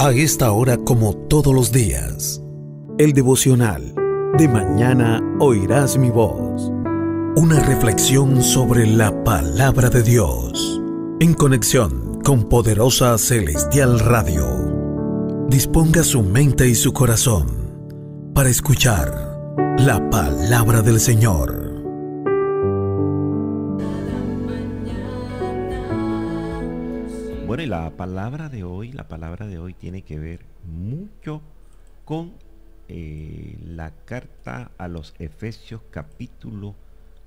A esta hora, como todos los días, el devocional de mañana oirás mi voz. Una reflexión sobre la palabra de Dios, en conexión con Poderosa Celestial Radio. Disponga su mente y su corazón para escuchar la palabra del Señor. Bueno, y la palabra de hoy tiene que ver mucho con la carta a los Efesios capítulo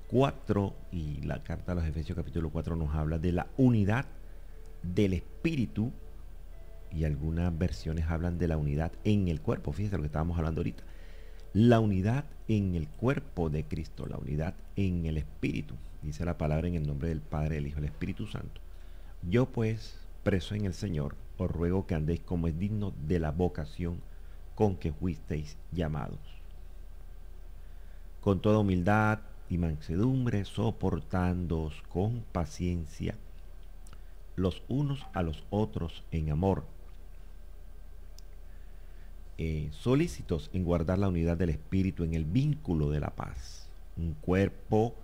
4, y la carta a los Efesios capítulo 4 nos habla de la unidad del Espíritu, y algunas versiones hablan de la unidad en el cuerpo. Fíjense lo que estábamos hablando ahorita, la unidad en el cuerpo de Cristo, la unidad en el Espíritu. Dice la palabra: en el nombre del Padre, del Hijo y del Espíritu Santo. Yo pues, preso en el Señor, os ruego que andéis como es digno de la vocación con que fuisteis llamados, con toda humildad y mansedumbre, soportándoos con paciencia los unos a los otros en amor, solícitos en guardar la unidad del Espíritu en el vínculo de la paz, un cuerpo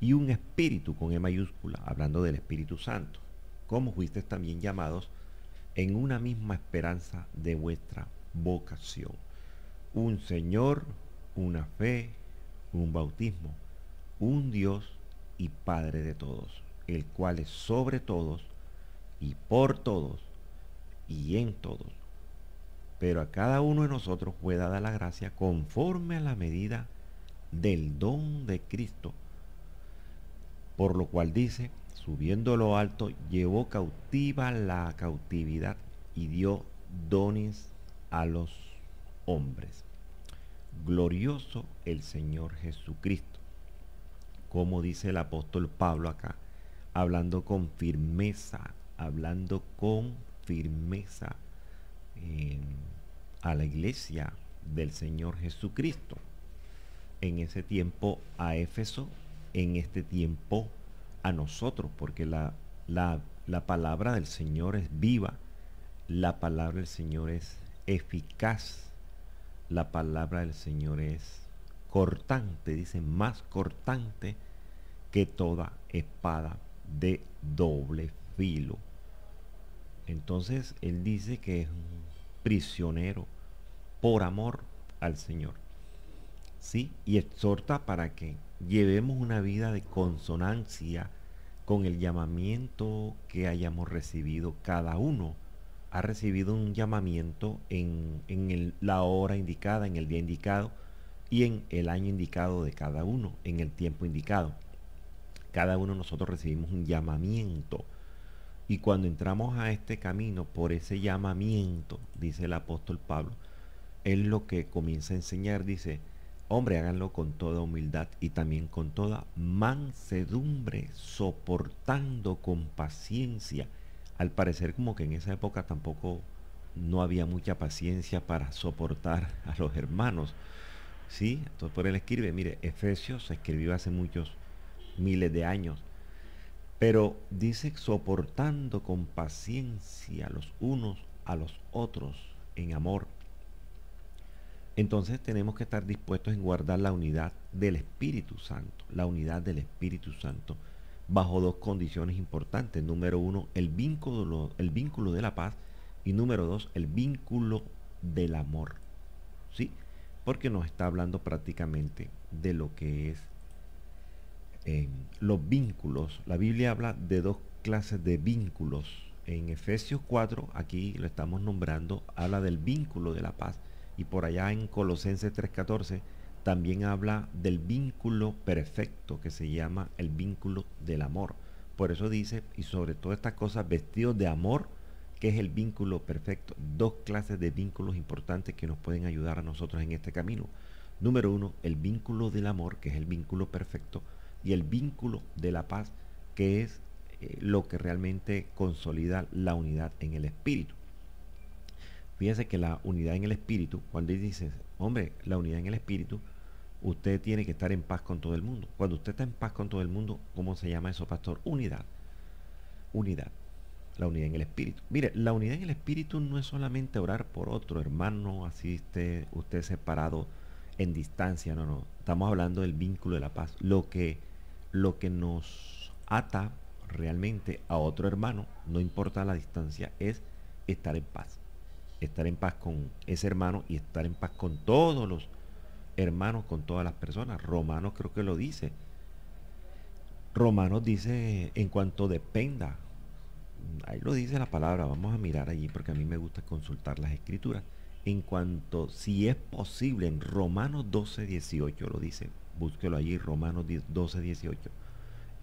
y un espíritu con E mayúscula, hablando del Espíritu Santo, como fuisteis también llamados en una misma esperanza de vuestra vocación. Un Señor, una fe, un bautismo, un Dios y Padre de todos, el cual es sobre todos y por todos y en todos. Pero a cada uno de nosotros fue dada la gracia conforme a la medida del don de Cristo, por lo cual dice: subiendo lo alto, llevó cautiva la cautividad y dio dones a los hombres. Glorioso el Señor Jesucristo. Como dice el apóstol Pablo acá, hablando con firmeza a la iglesia del Señor Jesucristo. En ese tiempo a Éfeso, en este tiempo a nosotros, porque la palabra del Señor es viva, la palabra del Señor es eficaz, la palabra del Señor es cortante, dice, más cortante que toda espada de doble filo. Entonces él dice que es un prisionero por amor al Señor, ¿sí? Y exhorta para que llevemos una vida de consonancia con el llamamiento que hayamos recibido. Cada uno ha recibido un llamamiento en la hora indicada, en el día indicado y en el año indicado de cada uno, en el tiempo indicado. Cada uno de nosotros recibimos un llamamiento, y cuando entramos a este camino por ese llamamiento, dice el apóstol Pablo, él lo que comienza a enseñar, dice: hombre, háganlo con toda humildad y también con toda mansedumbre, soportando con paciencia. Al parecer, como que en esa época tampoco no había mucha paciencia para soportar a los hermanos, ¿sí? Entonces por él escribe, mire, Efesios se escribió hace muchos miles de años, pero dice: soportando con paciencia los unos a los otros en amor. Entonces tenemos que estar dispuestos en guardar la unidad del Espíritu Santo, la unidad del Espíritu Santo, bajo dos condiciones importantes. Número uno, el vínculo de la paz, y número dos, el vínculo del amor, ¿sí? Porque nos está hablando prácticamente de lo que es los vínculos. La Biblia habla de dos clases de vínculos. En Efesios 4, aquí lo estamos nombrando, habla del vínculo de la paz. Y por allá en Colosenses 3:14 también habla del vínculo perfecto, que se llama el vínculo del amor. Por eso dice: y sobre todas estas cosas vestidos de amor, que es el vínculo perfecto. Dos clases de vínculos importantes que nos pueden ayudar a nosotros en este camino. Número uno, el vínculo del amor, que es el vínculo perfecto, y el vínculo de la paz, que es lo que realmente consolida la unidad en el Espíritu. Fíjese que la unidad en el Espíritu, cuando él dice: hombre, la unidad en el Espíritu, usted tiene que estar en paz con todo el mundo. Cuando usted está en paz con todo el mundo, ¿cómo se llama eso, pastor? Unidad. Unidad. La unidad en el espíritu. Mire, la unidad en el espíritu no es solamente orar por otro hermano, así usted separado en distancia, no, no. Estamos hablando del vínculo de la paz. Lo que nos ata realmente a otro hermano, no importa la distancia, es estar en paz. Estar en paz con ese hermano y estar en paz con todos los hermanos, con todas las personas. Romanos creo que lo dice. Romanos dice en cuanto dependa. Ahí lo dice la palabra, vamos a mirar allí porque a mí me gusta consultar las escrituras. En cuanto, si es posible, en Romanos 12:18 lo dice, búsquelo allí, Romanos 12:18,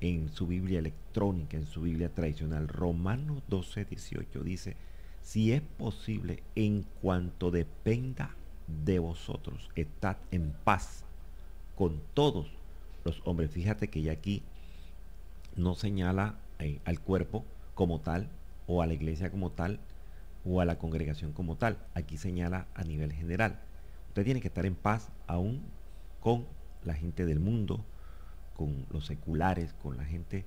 en su Biblia electrónica, en su Biblia tradicional, Romanos 12:18 dice, si es posible, en cuanto dependa de vosotros, estad en paz con todos los hombres. Fíjate que ya aquí no señala al cuerpo como tal, o a la iglesia como tal, o a la congregación como tal. Aquí señala a nivel general. Usted tiene que estar en paz aún con la gente del mundo, con los seculares, con la gente.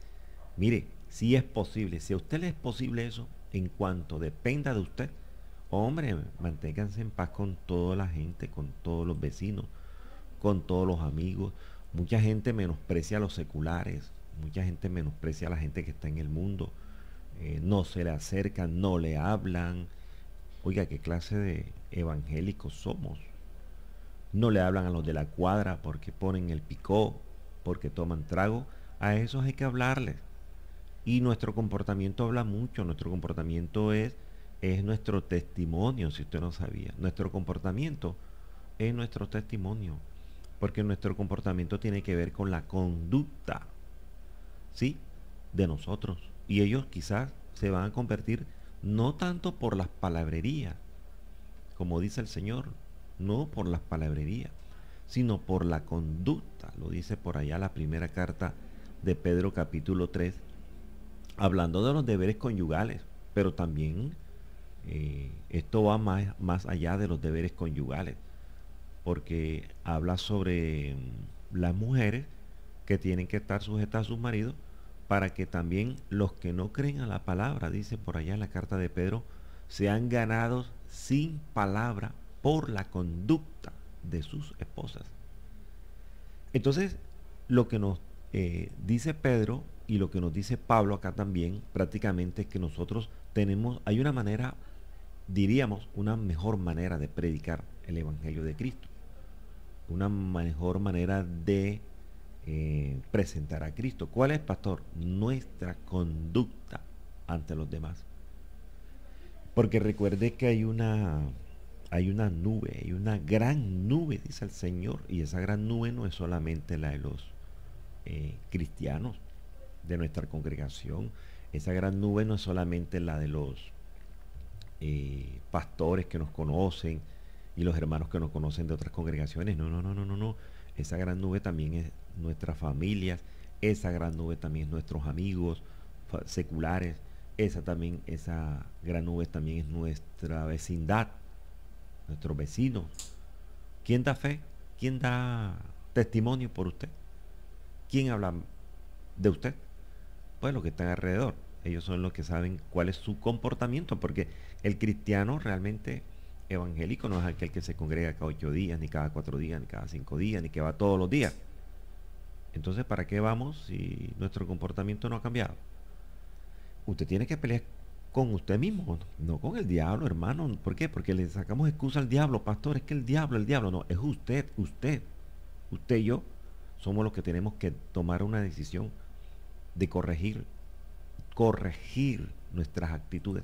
Mire, si es posible, si a usted le es posible eso, en cuanto dependa de usted, hombre, manténganse en paz con toda la gente, con todos los vecinos, con todos los amigos. Mucha gente menosprecia a los seculares, mucha gente menosprecia a la gente que está en el mundo. No se le acercan, no le hablan. Oiga, ¿qué clase de evangélicos somos? No le hablan a los de la cuadra porque ponen el picó, porque toman trago. A esos hay que hablarles. Y nuestro comportamiento habla mucho. Nuestro comportamiento es nuestro testimonio, si usted no sabía. Nuestro comportamiento es nuestro testimonio. Porque nuestro comportamiento tiene que ver con la conducta, ¿sí?, de nosotros. Y ellos quizás se van a convertir no tanto por las palabrerías, como dice el Señor, no por las palabrerías, sino por la conducta. Lo dice por allá la primera carta de Pedro capítulo 3, hablando de los deberes conyugales, pero también esto va más allá de los deberes conyugales, porque habla sobre las mujeres que tienen que estar sujetas a sus maridos, para que también los que no creen a la palabra, dice por allá en la carta de Pedro, sean ganados sin palabra por la conducta de sus esposas. Entonces, lo que nos dice Pedro y lo que nos dice Pablo acá también, prácticamente es que nosotros hay una manera, diríamos, una mejor manera de predicar el Evangelio de Cristo, una mejor manera de presentar a Cristo. ¿Cuál es, pastor? Nuestra conducta ante los demás. Porque recuerde que hay una nube, hay una gran nube, dice el Señor, y esa gran nube no es solamente la de los cristianos de nuestra congregación. Esa gran nube no es solamente la de los pastores que nos conocen y los hermanos que nos conocen de otras congregaciones. No, no, no, no, no, no. Esa gran nube también es nuestras familias, esa gran nube también es nuestros amigos seculares, esa gran nube también es nuestra vecindad, nuestros vecinos. ¿Quién da fe? ¿Quién da testimonio por usted? ¿Quién habla de usted? Pues los que están alrededor. Ellos son los que saben cuál es su comportamiento, porque el cristiano realmente evangélico no es aquel que se congrega cada 8 días, ni cada 4 días, ni cada 5 días, ni que va todos los días. Entonces, ¿para qué vamos si nuestro comportamiento no ha cambiado? Usted tiene que pelear con usted mismo, no con el diablo, hermano. ¿Por qué? Porque le sacamos excusa al diablo, pastor, es que el diablo, no, es usted y yo somos los que tenemos que tomar una decisión de corregir nuestras actitudes,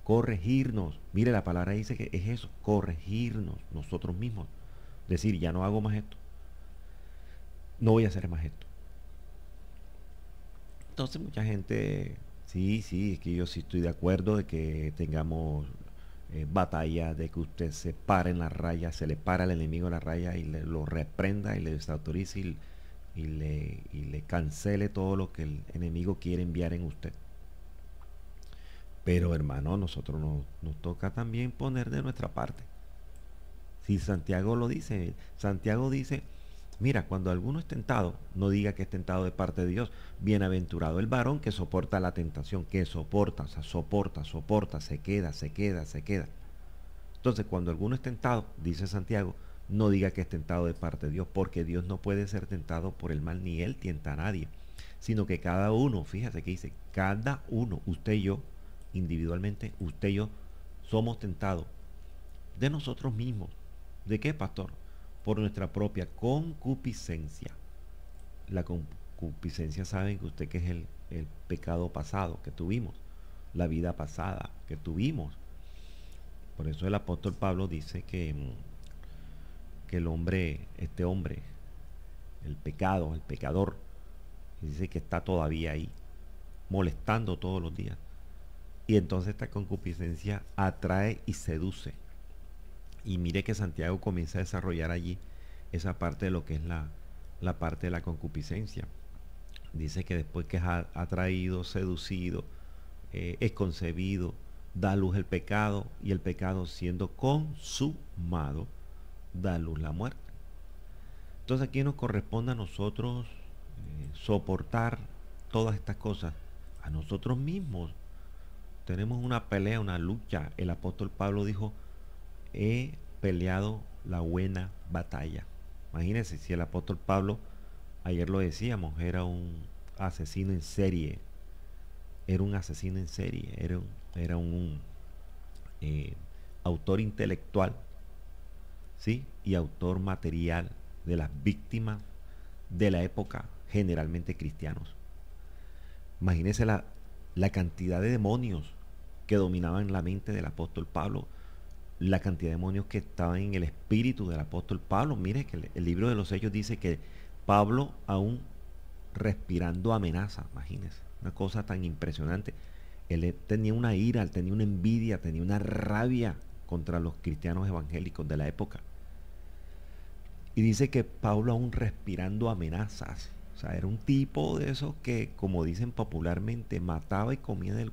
corregirnos. Mire, la palabra dice que es eso, corregirnos nosotros mismos. Decir, ya no hago más esto, no voy a hacer más esto. Entonces mucha gente, sí, es que yo sí estoy de acuerdo de que tengamos batalla, de que usted se pare en la raya, se le para al enemigo en la raya y lo reprenda y le desautorice y le cancele todo lo que el enemigo quiere enviar en usted. Pero hermano, nosotros nos toca también poner de nuestra parte. Si Santiago lo dice, Santiago dice Mira, cuando alguno es tentado, no diga que es tentado de parte de Dios. Bienaventurado el varón que soporta la tentación, que soporta, o sea, soporta, se queda, se queda, se queda. Entonces, cuando alguno es tentado, dice Santiago, no diga que es tentado de parte de Dios, porque Dios no puede ser tentado por el mal, ni Él tienta a nadie, sino que cada uno, fíjate que dice, cada uno, usted y yo, individualmente, usted y yo, somos tentados de nosotros mismos. ¿De qué, pastor? Por nuestra propia concupiscencia. La concupiscencia, saben que usted que es el pecado pasado que tuvimos, la vida pasada que tuvimos. Por eso el apóstol Pablo dice que el hombre, este hombre, el pecado, el pecador, dice que está todavía ahí, molestando todos los días. Y entonces esta concupiscencia atrae y seduce. Y mire que Santiago comienza a desarrollar allí esa parte de lo que es la parte de la concupiscencia. Dice que después que es atraído, seducido, es concebido, da a luz el pecado, y el pecado siendo consumado, da a luz la muerte. Entonces aquí nos corresponde a nosotros soportar todas estas cosas, a nosotros mismos. Tenemos una pelea, una lucha. El apóstol Pablo dijo, he peleado la buena batalla. Imagínense, si el apóstol Pablo, ayer lo decíamos, era un asesino en serie, era un asesino en serie, era un autor intelectual, ¿sí? Y autor material de las víctimas de la época, generalmente cristianos. Imagínense la cantidad de demonios que dominaban la mente del apóstol Pablo, la cantidad de demonios que estaban en el espíritu del apóstol Pablo. Mire que el libro de los Hechos dice que Pablo, aún respirando amenaza, imagínense, una cosa tan impresionante. Él tenía una ira, él tenía una envidia, tenía una rabia contra los cristianos evangélicos de la época. Y dice que Pablo, aún respirando amenazas, o sea, era un tipo de esos que, como dicen popularmente, mataba y comía del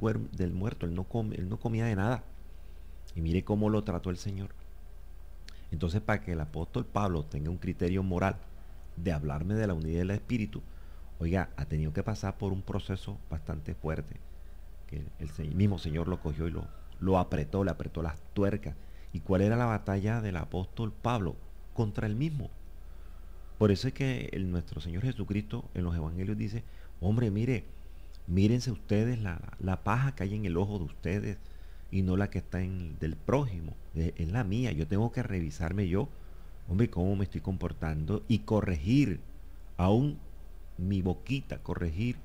muerto. Él no comía de nada. Y mire cómo lo trató el Señor. Entonces, para que el apóstol Pablo tenga un criterio moral de hablarme de la unidad del Espíritu, oiga, ha tenido que pasar por un proceso bastante fuerte. Que el mismo Señor lo cogió y lo apretó, le apretó las tuercas. ¿Y cuál era la batalla del apóstol Pablo? Contra él mismo. Por eso es que nuestro Señor Jesucristo en los evangelios dice, hombre, mírense ustedes la paja que hay en el ojo de ustedes y no la que está en del prójimo, es la mía. Yo tengo que revisarme yo, hombre, cómo me estoy comportando y corregir aún mi boquita, corregir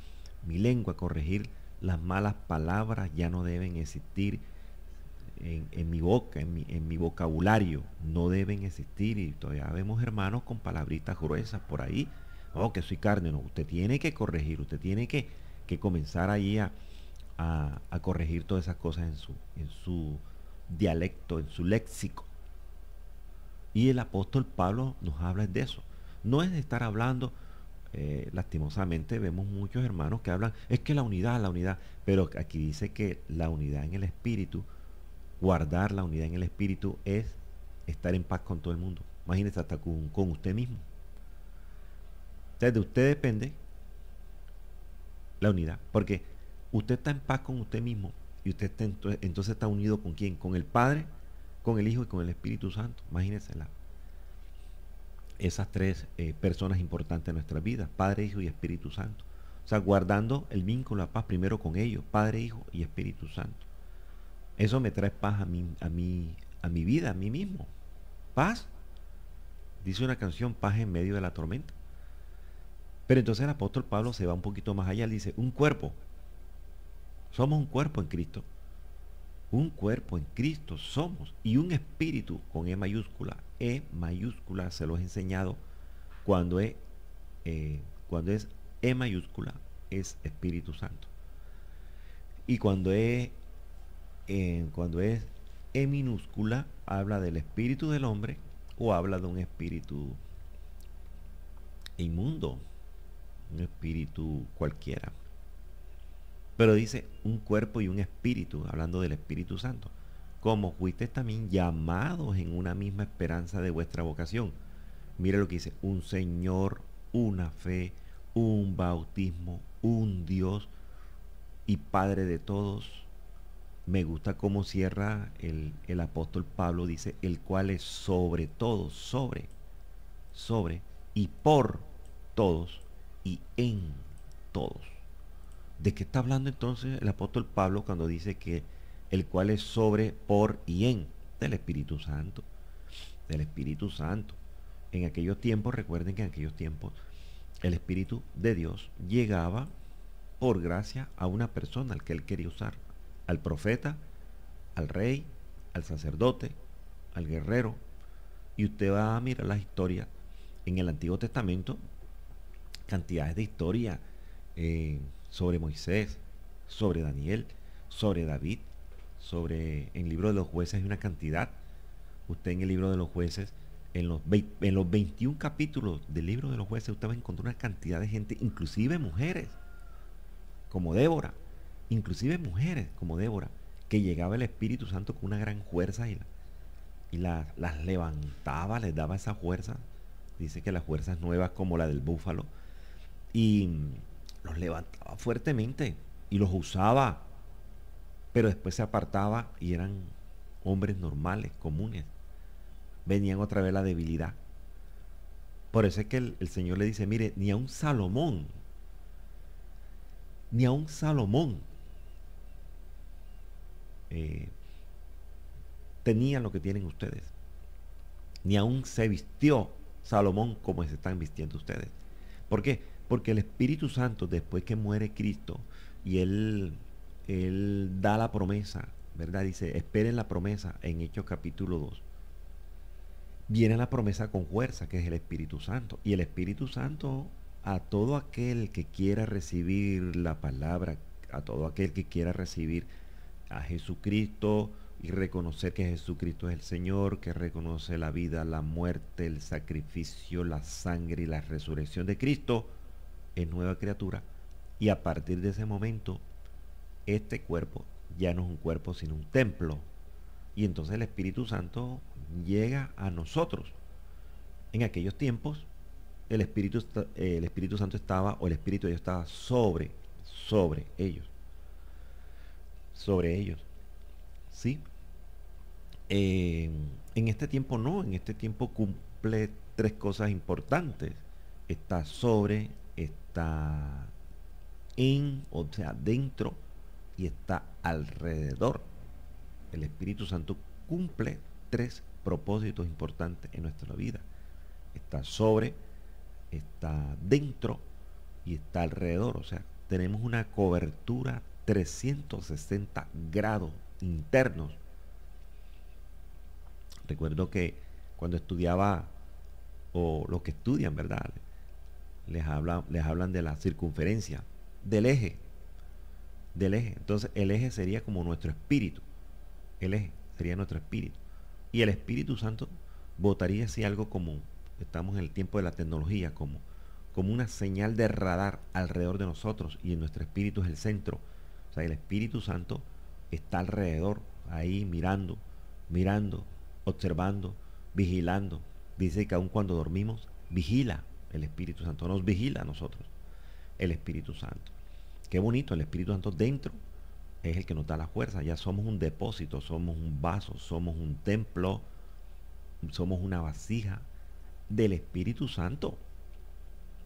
mi lengua, corregir las malas palabras, ya no deben existir en mi boca, en mi vocabulario, no deben existir. Y todavía vemos hermanos con palabritas gruesas por ahí, oh, que soy carne. No, usted tiene que corregir, usted tiene que comenzar ahí a corregir todas esas cosas en su dialecto, en su léxico. Y el apóstol Pablo nos habla de eso. No es de estar hablando, lastimosamente vemos muchos hermanos que hablan, es que la unidad, pero aquí dice que la unidad en el espíritu, guardar la unidad en el espíritu es estar en paz con todo el mundo. Imagínese hasta con usted mismo. Entonces de usted depende la unidad, porque usted está en paz con usted mismo y usted está entonces está unido ¿con quién? Con el Padre, con el Hijo y con el Espíritu Santo. Imagínense esas tres personas importantes en nuestra vida, Padre, Hijo y Espíritu Santo. O sea, guardando el vínculo, la paz primero con ellos, Padre, Hijo y Espíritu Santo. Eso me trae paz a mi vida, a mí mismo. Paz. Dice una canción, paz en medio de la tormenta. Pero entonces el apóstol Pablo se va un poquito más allá. Él dice, un cuerpo. Somos un cuerpo en Cristo. Un cuerpo en Cristo somos. Y un espíritu con E mayúscula. E mayúscula se los he enseñado. Cuando es E mayúscula es Espíritu Santo. Y cuando es E minúscula habla del espíritu del hombre o habla de un espíritu inmundo, un espíritu cualquiera. Pero dice un cuerpo y un espíritu, hablando del Espíritu Santo. Como fuisteis también llamados en una misma esperanza de vuestra vocación. Mire lo que dice, un Señor, una fe, un bautismo, un Dios y Padre de todos. Me gusta cómo cierra el apóstol Pablo, dice, el cual es sobre todos, sobre y por todos y en todos. ¿De qué está hablando entonces el apóstol Pablo cuando dice que el cual es sobre, por y en? Del Espíritu Santo. Del Espíritu Santo. En aquellos tiempos, recuerden que en aquellos tiempos el Espíritu de Dios llegaba por gracia a una persona al que él quería usar. Al profeta, al rey, al sacerdote, al guerrero. Y usted va a mirar las historias en el Antiguo Testamento, cantidades de historia sobre Moisés, sobre Daniel, sobre David, en el libro de los jueces hay una cantidad. Usted en el libro de los jueces, en los 21 capítulos del libro de los jueces, usted va a encontrar una cantidad de gente, inclusive mujeres, como Débora, que llegaba el Espíritu Santo con una gran fuerza y las levantaba, les daba esa fuerza. Dice que las fuerzas nuevas como la del búfalo. Y los levantaba fuertemente y los usaba. Pero después se apartaba y eran hombres normales, comunes. Venían otra vez la debilidad. Por eso es que el Señor le dice, mire, ni a un Salomón, tenía lo que tienen ustedes. Ni aún se vistió Salomón como se están vistiendo ustedes. ¿Por qué? Porque el Espíritu Santo, después que muere Cristo y Él da la promesa, ¿verdad? Dice, esperen la promesa en Hechos capítulo 2. Viene la promesa con fuerza, que es el Espíritu Santo. Y el Espíritu Santo, a todo aquel que quiera recibir la palabra, a todo aquel que quiera recibir a Jesucristo y reconocer que Jesucristo es el Señor, que reconoce la vida, la muerte, el sacrificio, la sangre y la resurrección de Cristo, es nueva criatura. Y a partir de ese momento, este cuerpo ya no es un cuerpo, sino un templo. Y entonces el Espíritu Santo llega a nosotros. En aquellos tiempos, el Espíritu Santo estaba, o el Espíritu de Dios estaba sobre ellos. Sobre ellos. ¿Sí? En este tiempo no, en este tiempo cumple tres cosas importantes. Está sobre, está en, o sea, dentro, y está alrededor. El Espíritu Santo cumple tres propósitos importantes en nuestra vida. Está sobre, está dentro y está alrededor. O sea, tenemos una cobertura 360 grados internos. Recuerdo que cuando estudiaba, o los que estudian, ¿verdad? Les hablan de la circunferencia, del eje. Entonces el eje sería como nuestro espíritu. El eje sería nuestro espíritu. Y el Espíritu Santo botaría así algo como, estamos en el tiempo de la tecnología, como una señal de radar alrededor de nosotros, y en nuestro espíritu es el centro. O sea, el Espíritu Santo está alrededor, ahí mirando, observando, vigilando. Dice que aun cuando dormimos, vigila el Espíritu Santo, nos vigila a nosotros, el Espíritu Santo. Qué bonito, el Espíritu Santo dentro es el que nos da la fuerza. Ya somos un depósito, somos un vaso, somos un templo, somos una vasija del Espíritu Santo.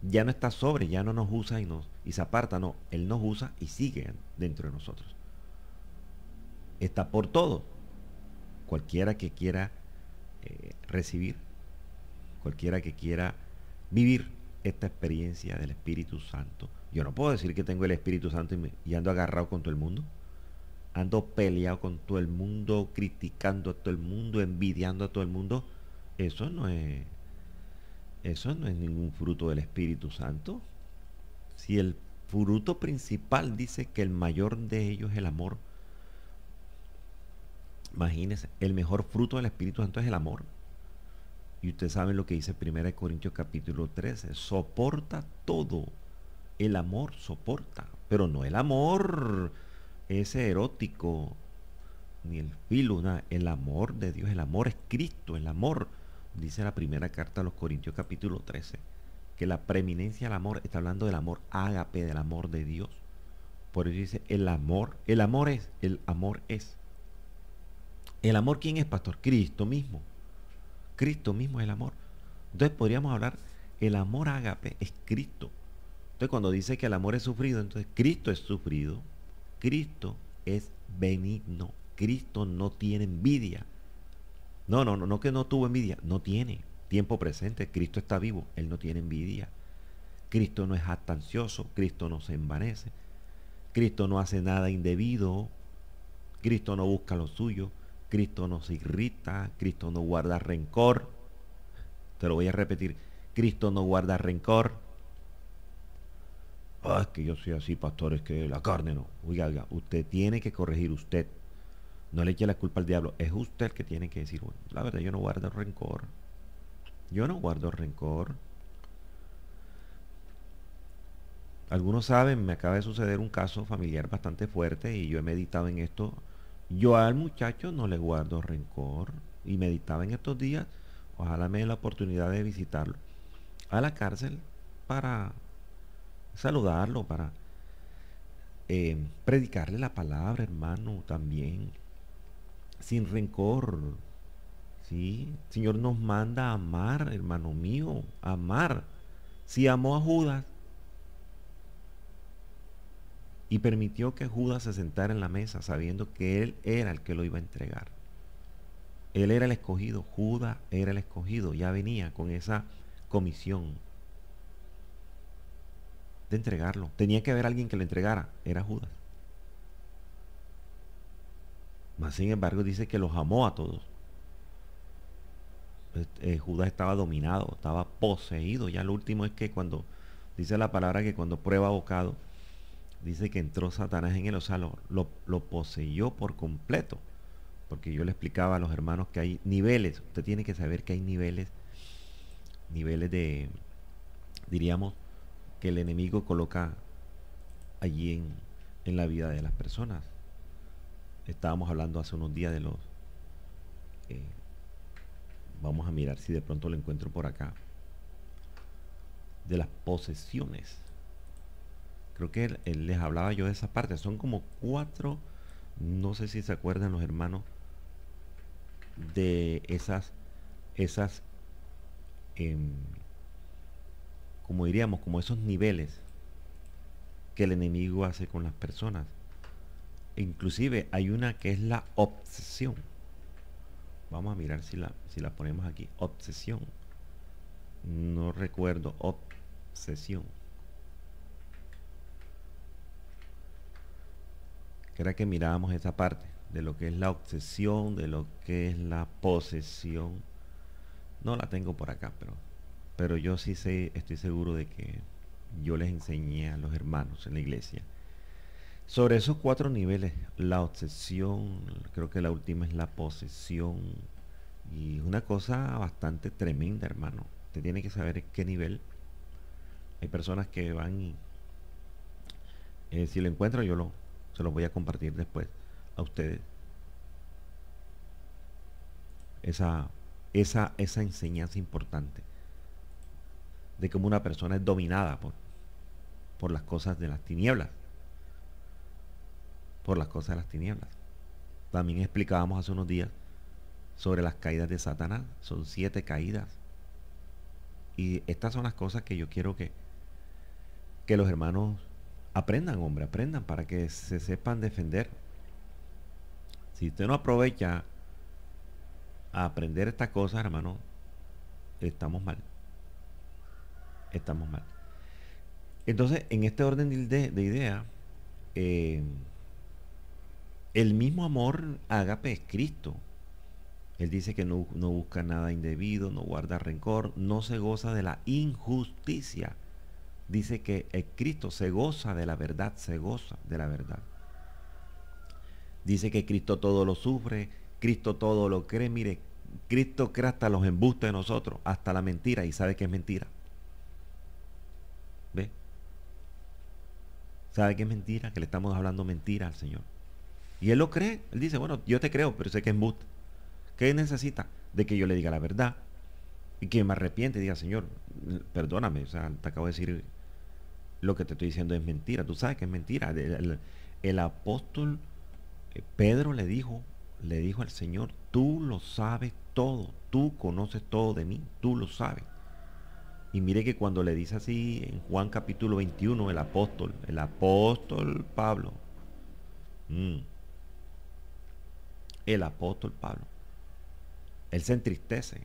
Ya no está sobre, ya no nos usa y se aparta, no, Él nos usa y sigue dentro de nosotros. Está por todo. Cualquiera que quiera recibir, cualquiera que quiera vivir esta experiencia del Espíritu Santo. Yo no puedo decir que tengo el Espíritu Santo y ando agarrado con todo el mundo. Ando peleado con todo el mundo, criticando a todo el mundo, envidiando a todo el mundo. Eso no es ningún fruto del Espíritu Santo. Si el fruto principal dice que el mayor de ellos es el amor, imagínense, el mejor fruto del Espíritu Santo es el amor. Y ustedes saben lo que dice 1 Corintios capítulo 13, soporta todo. El amor soporta, pero no el amor ese erótico, ni el filo, nada. El amor de Dios, el amor es Cristo, el amor dice la primera carta a los Corintios capítulo 13, que la preeminencia del amor está hablando del amor ágape, del amor de Dios. Por eso dice el amor es, el amor es. ¿El amor quién es, pastor? Cristo mismo. Cristo mismo es el amor. Entonces podríamos hablar, el amor ágape es Cristo. Entonces cuando dice que el amor es sufrido, entonces Cristo es sufrido, Cristo es benigno, Cristo no tiene envidia. No que no tuvo envidia, no tiene. Tiempo presente, Cristo está vivo, Él no tiene envidia. Cristo no es jactancioso, Cristo no se envanece, Cristo no hace nada indebido, Cristo no busca lo suyo, Cristo no se irrita, Cristo no guarda rencor. Te lo voy a repetir, Cristo no guarda rencor. Es que yo soy así, pastor, es que la carne no. Oiga, usted tiene que corregir usted. No le eche la culpa al diablo. Es usted el que tiene que decir, bueno, la verdad yo no guardo rencor. Yo no guardo rencor. Algunos saben, me acaba de suceder un caso familiar bastante fuerte y yo he meditado en esto. Yo al muchacho no le guardo rencor y meditaba en estos días. Ojalá me dé la oportunidad de visitarlo a la cárcel para saludarlo, para predicarle la palabra, hermano, también, sin rencor. ¿Sí? El Señor nos manda a amar, hermano mío, a amar. Si amó a Judas y permitió que Judas se sentara en la mesa sabiendo que él era el que lo iba a entregar. Él era el escogido, Judas era el escogido, ya venía con esa comisión de entregarlo. Tenía que haber alguien que lo entregara, era Judas. Mas sin embargo dice que los amó a todos. Judas estaba dominado, estaba poseído. Ya lo último es que cuando dice la palabra que cuando prueba bocado, dice que entró Satanás en él, o sea, lo poseyó por completo. Porque yo le explicaba a los hermanos que hay niveles. Usted tiene que saber que hay niveles de, diríamos, que el enemigo coloca allí en la vida de las personas. Estábamos hablando hace unos días de los... vamos a mirar si de pronto lo encuentro por acá. De las posesiones. Creo que les hablaba yo de esa parte. Son como 4, no sé si se acuerdan los hermanos, de esas como diríamos, como esos niveles que el enemigo hace con las personas. Inclusive hay una que es la obsesión. Vamos a mirar si la ponemos aquí. Obsesión. No recuerdo. Obsesión. Que era que mirábamos esa parte de lo que es la obsesión, de lo que es la posesión. No la tengo por acá, pero yo sí sé, estoy seguro de que yo les enseñé a los hermanos en la iglesia sobre esos 4 niveles. La obsesión, creo que la última es la posesión, y es una cosa bastante tremenda, hermano. Usted tiene que saber en qué nivel. Hay personas que van y si lo encuentro se los voy a compartir después a ustedes. Esa enseñanza importante de cómo una persona es dominada por las cosas de las tinieblas. Por las cosas de las tinieblas. También explicábamos hace unos días sobre las caídas de Satanás. Son 7 caídas. Y estas son las cosas que yo quiero que los hermanos aprendan, hombre, aprendan para que se sepan defender. Si usted no aprovecha a aprender estas cosas, hermano, estamos mal. Estamos mal. Entonces, en este orden de idea, el mismo amor ágape es Cristo. Él dice que no busca nada indebido, no guarda rencor, no se goza de la injusticia. Dice que el Cristo se goza de la verdad, se goza de la verdad. Dice que Cristo todo lo sufre, Cristo todo lo cree. Mire, Cristo cree hasta los embustes de nosotros, hasta la mentira, y sabe que es mentira. ¿Ve? Sabe que es mentira, que le estamos hablando mentira al Señor. Y Él lo cree. Él dice, bueno, yo te creo, pero sé que es embuste. ¿Qué necesita? De que yo le diga la verdad. Y que me arrepiente y diga, Señor, perdóname, o sea, te acabo de decir, lo que te estoy diciendo es mentira. Tú sabes que es mentira. El apóstol Pedro le dijo al Señor, tú lo sabes todo, tú conoces todo de mí, tú lo sabes. Y mire que cuando le dice así en Juan capítulo 21, el apóstol Pablo, mm, el apóstol Pablo, él se entristece,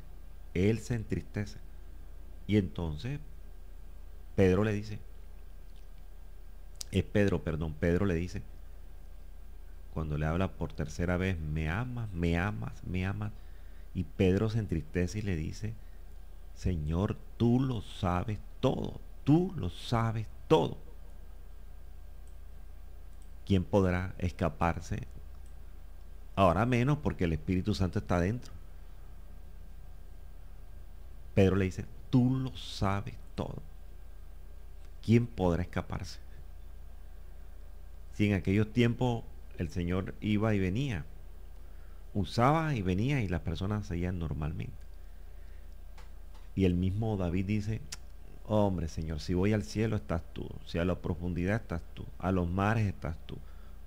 él se entristece. Y entonces Pedro le dice, es Pedro, perdón, Pedro le dice, cuando le habla por tercera vez, me amas, me amas, me amas. Y Pedro se entristece y le dice, Señor, tú lo sabes todo, tú lo sabes todo. ¿Quién podrá escaparse? Ahora menos porque el Espíritu Santo está dentro. Pedro le dice, tú lo sabes todo. ¿Quién podrá escaparse? Si en aquellos tiempos el Señor iba y venía, usaba y venía y las personas seguían normalmente. Y el mismo David dice, hombre Señor, si voy al cielo estás tú, si a la profundidad estás tú, a los mares estás tú,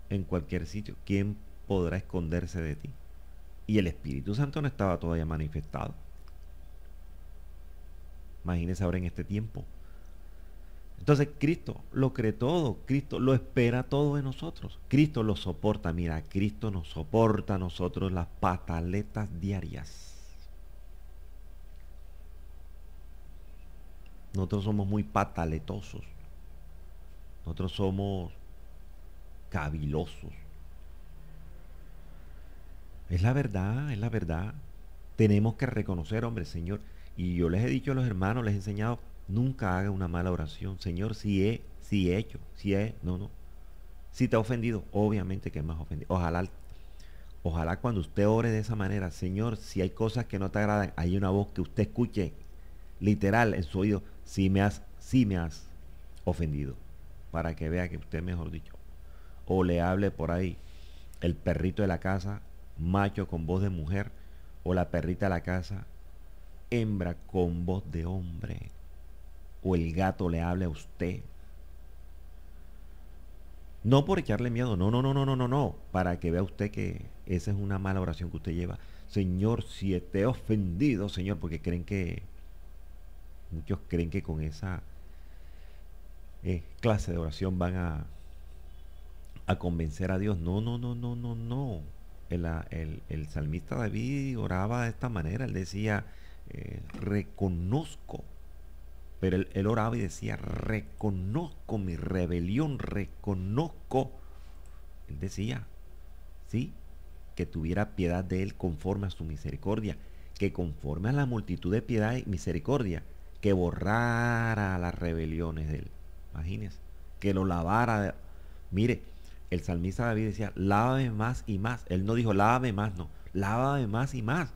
en cualquier sitio, ¿quién podrá esconderse de ti? Y el Espíritu Santo no estaba todavía manifestado. Imagínense ahora en este tiempo. Entonces Cristo lo cree todo, Cristo lo espera todo de nosotros, Cristo lo soporta. Mira, Cristo nos soporta a nosotros las pataletas diarias. Nosotros somos muy pataletosos, nosotros somos cavilosos. Es la verdad, es la verdad. Tenemos que reconocer, hombre, Señor. Y yo les he dicho a los hermanos, les he enseñado, nunca haga una mala oración. Señor, si he hecho, no, no. Si te ha ofendido, obviamente que me has ofendido. Ojalá cuando usted ore de esa manera, Señor, si hay cosas que no te agradan, hay una voz que usted escuche literal en su oído, si me has ofendido, para que vea que usted, mejor dicho, o le hable por ahí el perrito de la casa, macho con voz de mujer, o la perrita de la casa, hembra con voz de hombre, o el gato le hable a usted. No por echarle miedo, no, no, no, no, no, no, no, para que vea usted que esa es una mala oración que usted lleva. Señor, si te he ofendido, Señor, porque muchos creen que con esa clase de oración van a convencer a Dios. No, no, no, no, no, no. El salmista David oraba de esta manera. Él decía, reconozco. Pero él oraba y decía, reconozco mi rebelión, reconozco. Él decía, sí, que tuviera piedad de él conforme a su misericordia, que conforme a la multitud de piedad y misericordia, que borrara las rebeliones de él. Imagínense, que lo lavara. Mire, el salmista David decía, lávame más y más. Él no dijo, lávame más, no, lávame más y más.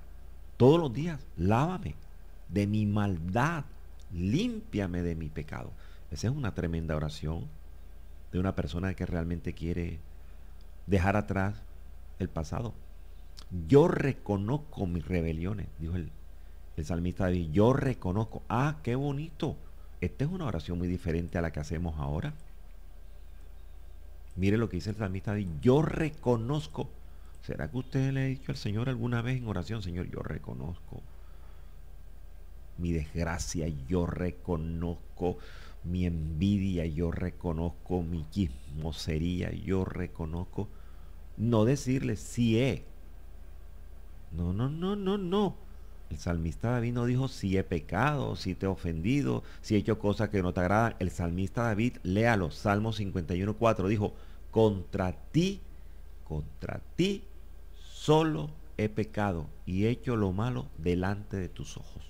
Todos los días, lávame de mi maldad, límpiame de mi pecado. Esa es una tremenda oración de una persona que realmente quiere dejar atrás el pasado. Yo reconozco mis rebeliones, dijo el salmista David. Yo reconozco. Ah, qué bonito. Esta es una oración muy diferente a la que hacemos ahora. Mire lo que dice el salmista David. Yo reconozco. ¿Será que usted le ha dicho al Señor alguna vez en oración, Señor, yo reconozco mi desgracia, yo reconozco mi envidia, yo reconozco mi chismosería, yo reconozco? No decirle si he. No, no, no, no, no. El salmista David no dijo si he pecado, si te he ofendido, si he hecho cosas que no te agradan. El salmista David, léalo, Salmo 51:4, dijo, contra ti solo he pecado y he hecho lo malo delante de tus ojos.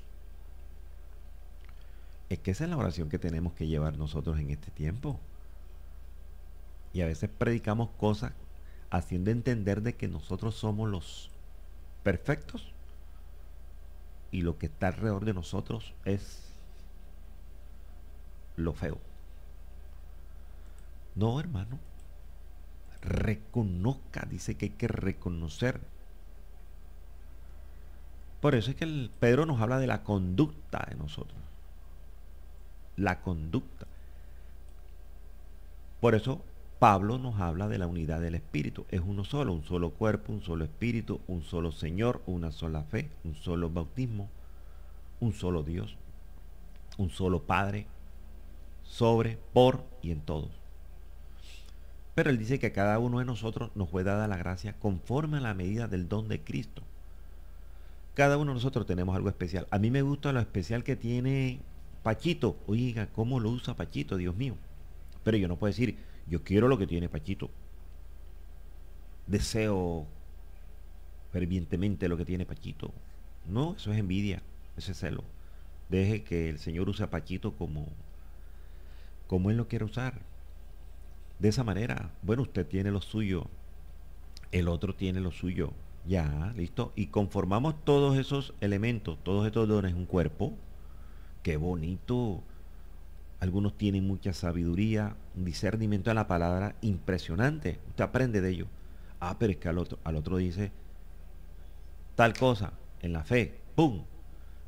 Es que esa es la oración que tenemos que llevar nosotros en este tiempo. Y a veces predicamos cosas haciendo entender de que nosotros somos los perfectos y lo que está alrededor de nosotros es lo feo. No, hermano. Reconozca, dice que hay que reconocer Por eso es que Pedro nos habla de la conducta de nosotros. La conducta. Por eso Pablo nos habla de la unidad del Espíritu. Es uno solo, un solo cuerpo, un solo Espíritu, un solo Señor, una sola fe, un solo bautismo, un solo Dios, un solo Padre, sobre, por y en todos. Pero él dice que a cada uno de nosotros nos fue dada la gracia conforme a la medida del don de Cristo. Cada uno de nosotros tenemos algo especial. A mí me gusta lo especial que tiene Pachito. Oiga, ¿cómo lo usa Pachito? Dios mío. Pero yo no puedo decir, yo quiero lo que tiene Pachito. Deseo fervientemente lo que tiene Pachito. No, eso es envidia, ese es celo. Deje que el Señor use a Pachito como Él lo quiere usar. De esa manera, bueno, usted tiene lo suyo, el otro tiene lo suyo. Ya, listo. Y conformamos todos esos elementos, todos estos dones, un cuerpo. Qué bonito. Algunos tienen mucha sabiduría, un discernimiento de la palabra impresionante. Usted aprende de ello. Ah, pero es que al otro dice tal cosa en la fe. ¡Pum!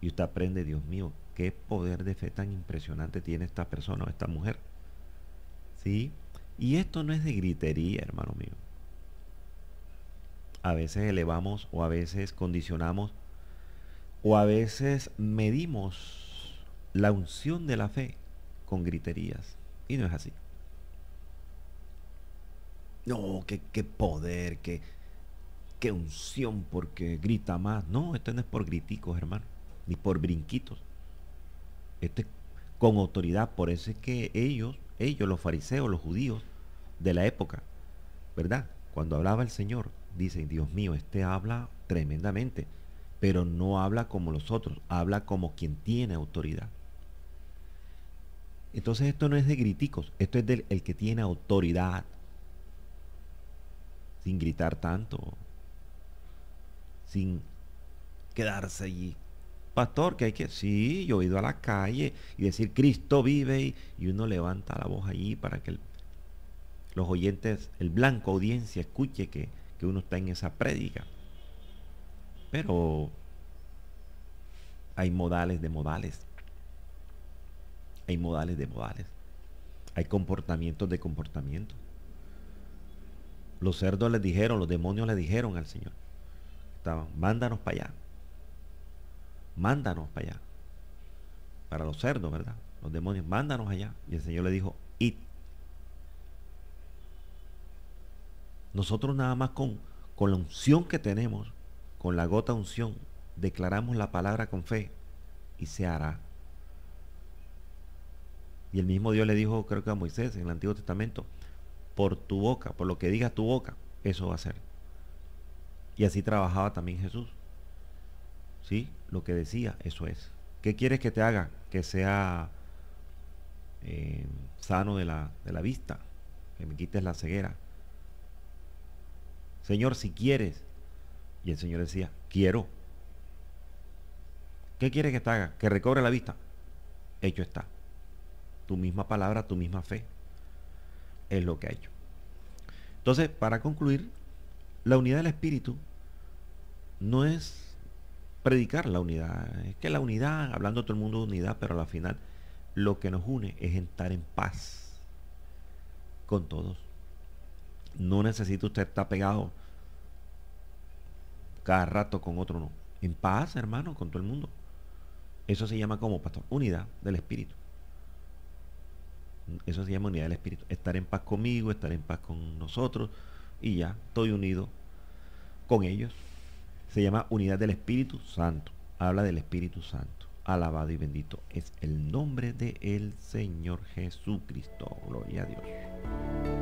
Y usted aprende, Dios mío, qué poder de fe tan impresionante tiene esta persona o esta mujer. ¿Sí? Y esto no es de gritería, hermano mío. A veces elevamos o a veces condicionamos o a veces medimos la unción de la fe con griterías. Y no es así. No, qué poder, qué unción porque grita más. No, esto no es por griticos, hermano, ni por brinquitos. Esto es con autoridad. Por eso es que ellos, los fariseos, los judíos de la época, ¿verdad? Cuando hablaba el Señor, dicen, Dios mío, este habla tremendamente, pero no habla como los otros, habla como quien tiene autoridad. Entonces esto no es de griticos, esto es del el que tiene autoridad, sin gritar tanto, sin quedarse allí. Pastor, que hay que... Sí, yo he ido a la calle y decir, Cristo vive, y uno levanta la voz allí para que los oyentes, el blanco audiencia, escuche que uno está en esa prédica. Pero hay modales de modales. Hay modales de modales. Hay comportamientos de comportamientos. Los cerdos les dijeron, los demonios le dijeron al Señor, mándanos para allá. Mándanos para allá. Para los cerdos, ¿verdad? Los demonios, mándanos allá. Y el Señor le dijo, id. Nosotros nada más con la unción que tenemos, con la gota de unción, declaramos la palabra con fe y se hará. Y el mismo Dios le dijo, creo que a Moisés en el Antiguo Testamento, por tu boca, por lo que diga tu boca, eso va a ser. Y así trabajaba también Jesús. ¿Sí? Lo que decía, eso es. ¿Qué quieres que te haga? Que sea sano de la vista, que me quites la ceguera. Señor, si quieres. Y el Señor decía, quiero. ¿Qué quieres que te haga? Que recobre la vista. Hecho está. Tu misma palabra, tu misma fe, es lo que ha hecho. Entonces, para concluir, la unidad del Espíritu no es predicar la unidad. Es que la unidad, hablando todo el mundo de unidad, pero al final lo que nos une es estar en paz con todos. No necesita usted estar pegado cada rato con otro, no. En paz, hermano, con todo el mundo. Eso se llama como, pastor, unidad del Espíritu. Eso se llama unidad del Espíritu. Estar en paz conmigo, estar en paz con nosotros, y ya, estoy unido con ellos. Se llama unidad del Espíritu Santo. Habla del Espíritu Santo. Alabado y bendito es el nombre del Señor Jesucristo. Gloria a Dios.